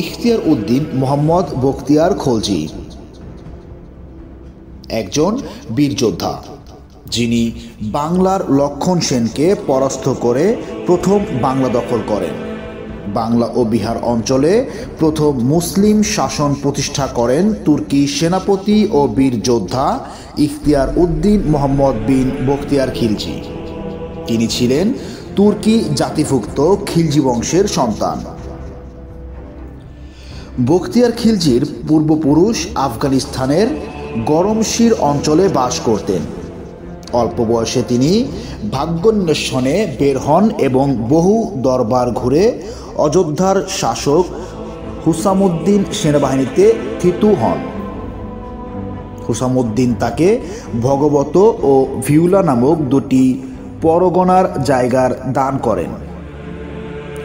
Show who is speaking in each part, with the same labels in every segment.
Speaker 1: ইখতিয়ার উদ্দিন মোহাম্মদ বখতিয়ার খলজি একজন বীর যোদ্ধা, যিনি বাংলার লক্ষণ সেনকে পরাস্ত করে প্রথম বাংলা দখল করেন। বাংলা ও বিহার অঞ্চলে প্রথম মুসলিম শাসন প্রতিষ্ঠা করেন তুর্কি সেনাপতি ও বীর যোদ্ধা ইখতিয়ার উদ্দিন মোহাম্মদ বিন বখতিয়ার খিলজি। তিনি ছিলেন তুর্কি জাতিভুক্ত খিলজি বংশের সন্তান। বখতিয়ার খিলজির পূর্বপুরুষ আফগানিস্তানের গরমশির অঞ্চলে বাস করতেন। অল্প বয়সে তিনি ভাগ্যোন্বেষণে বের হন এবং বহু দরবার ঘুরে অযোধ্যার শাসক হুসামুদ্দিন সেনাবাহিনীতে থিতু হন। হুসামুদ্দিন তাকে ভগবত ও ভিউলা নামক দুটি পরগনার জায়গার দান করেন।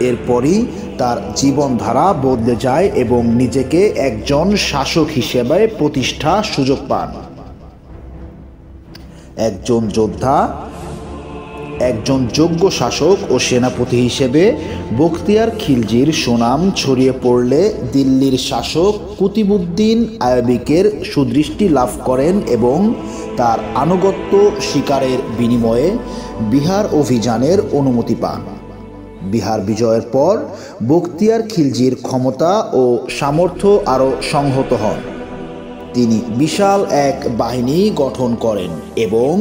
Speaker 1: এরপরই তার জীবনধারা বদলে যায় এবং নিজেকে একজন শাসক হিসেবে প্রতিষ্ঠার সুযোগ পান। একজন যোদ্ধা, একজন যোগ্য শাসক ও সেনাপতি হিসেবে বখতিয়ার খিলজির সুনাম ছড়িয়ে পড়লে দিল্লির শাসক কুতুবউদ্দিন আইয়ুবীর সুদৃষ্টি লাভ করেন এবং তার আনুগত্য স্বীকারের বিনিময়ে বিহার অভিযানের অনুমতি পান। বিহার বিজয়ের পর বখতিয়ার খিলজির ক্ষমতা ও সামর্থ্য আরও সংহত হন। তিনি বিশাল এক বাহিনী গঠন করেন এবং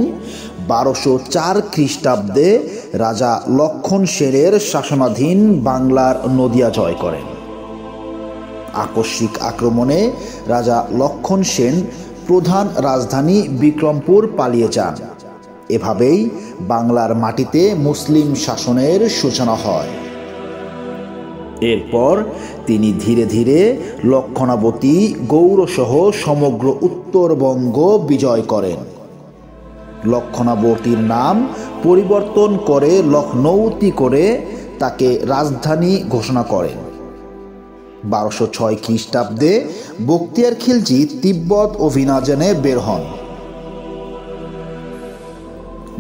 Speaker 1: 1204 খ্রিস্টাব্দে রাজা লক্ষণ সেনের শাসনাধীন বাংলার নদিয়া জয় করেন। আকস্মিক আক্রমণে রাজা লক্ষণ সেন প্রধান রাজধানী বিক্রমপুর পালিয়ে যান। এভাবেই বাংলার মাটিতে মুসলিম শাসনের সূচনা হয়। এরপর তিনি ধীরে ধীরে লক্ষণাবতী, গৌড়সহ সমগ্র উত্তরবঙ্গ বিজয় করেন। লক্ষণাবতীর নাম পরিবর্তন করে লখনৌতি করে তাকে রাজধানী ঘোষণা করেন। 1206 খ্রিস্টাব্দে বখতিয়ার খিলজি তিব্বত অভিযানে বের হন।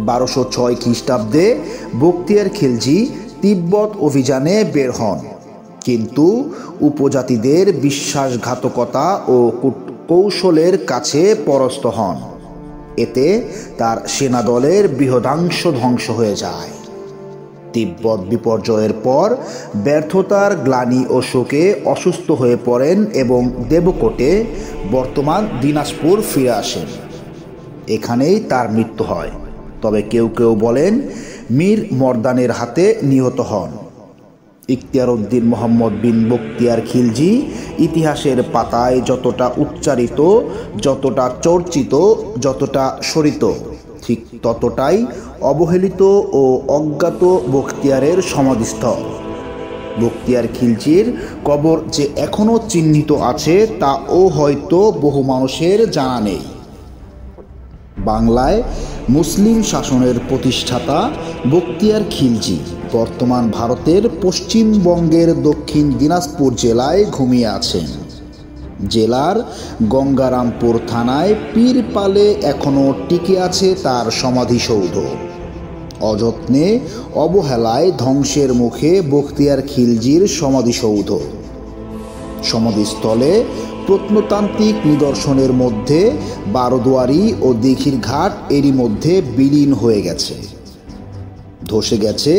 Speaker 1: 1206 খ্রিস্টাব্দে বখতিয়ার খিলজি তিব্বত অভিযানে বের হন, কিন্তু উপজাতিদের বিশ্বাসঘাতকতা ও কৌশলের কাছে পরাস্ত হন। এতে তার সেনাদলের বৃহদাংশ ধ্বংস হয়ে যায়। তিব্বত বিপর্যয়ের পর ব্যর্থতার গ্লানি ও শোকে অসুস্থ হয়ে পড়েন এবং দেবকোটে, বর্তমান দিনাজপুর, ফিরে আসেন। এখানেই তার মৃত্যু হয়। তবে কেউ কেউ বলেন মীর মর্দানের হাতে নিহত হন। ইখতিয়ার উদ্দিন মোহাম্মদ বিন বখতিয়ার খিলজি ইতিহাসের পাতায় যতটা উচ্চারিত, যতটা চর্চিত, যতটা স্মরিত, ঠিক ততটাই অবহেলিত ও অজ্ঞাত বখতিয়ারের সমাধিস্থল। বখতিয়ার খিলজির কবর যে এখনও চিহ্নিত আছে তাও হয়তো বহু মানুষের জানা নেই। বাংলায় মুসলিম শাসনের প্রতিষ্ঠাতা বখতিয়ার খিলজি বর্তমান ভারতের পশ্চিমবঙ্গের দক্ষিণ দিনাজপুর জেলায় ঘুমিয়ে আছেন। জেলার গঙ্গারামপুর থানায় পীরপালে এখনও টিকে আছে তার সমাধিসৌধ। অযত্নে, অবহেলায় ধ্বংসের মুখে বখতিয়ার খিলজির সমাধিসৌধ। সমাধিস্থলে প্রত্নতান্ত্রিক নিদর্শনের মধ্যে বারোদুয়ারি ও দিঘির ঘাট এরই মধ্যে বিলীন হয়ে গেছে। ধসে গেছে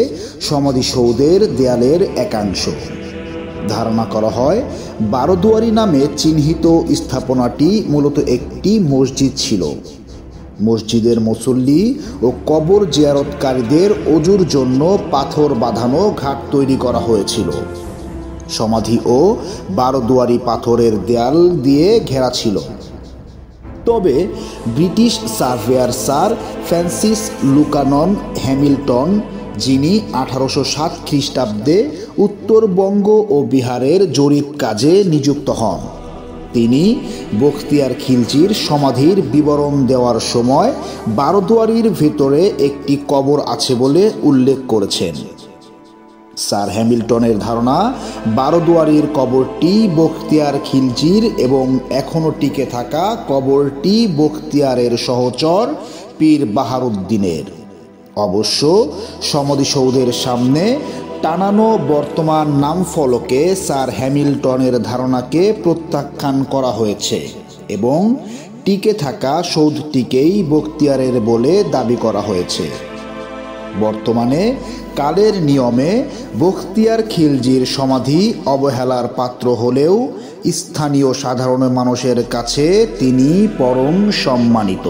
Speaker 1: সমাধিসৌধের দেয়ালের একাংশ। ধারণা করা হয় বারোদুয়ারি নামে চিহ্নিত স্থাপনাটি মূলত একটি মসজিদ ছিল। মসজিদের মুসল্লি ও কবর জিয়ারতকারীদের ওযুর জন্য পাথর বাঁধানো ঘাট তৈরি করা হয়েছিল। সমাধি ও বারোদুয়ারি পাথরের দেয়াল দিয়ে ঘেরা ছিল। তবে ব্রিটিশ সার্ভেয়ার স্যার ফ্রান্সিস লুকানন হ্যামিল্টন, যিনি 1807 খ্রিস্টাব্দে উত্তরবঙ্গ ও বিহারের জরিপ কাজে নিযুক্ত হন, তিনি বখতিয়ার খিলজির সমাধির বিবরণ দেওয়ার সময় বারোদুয়ারির ভেতরে একটি কবর আছে বলে উল্লেখ করেছেন। স্যার হ্যামিল্টনের ধারণা বারোদুয়ারির কবরটি বখতিয়ার খিলজির এবং এখনও টিকে থাকা কবরটি বখতিয়ারের সহচর পীর বাহারুদ্দিনের। অবশ্য সমাধিসৌধের সামনে টানানো বর্তমান নামফলকে স্যার হ্যামিল্টনের ধারণাকে প্রত্যাখ্যান করা হয়েছে এবং টিকে থাকা সৌধটিকেই বখতিয়ারের বলে দাবি করা হয়েছে। বর্তমানে কালের নিয়মে বখতিয়ার খিলজির সমাধি অবহেলার পাত্র হলেও স্থানীয় সাধারণ মানুষের কাছে তিনি পরম সম্মানিত।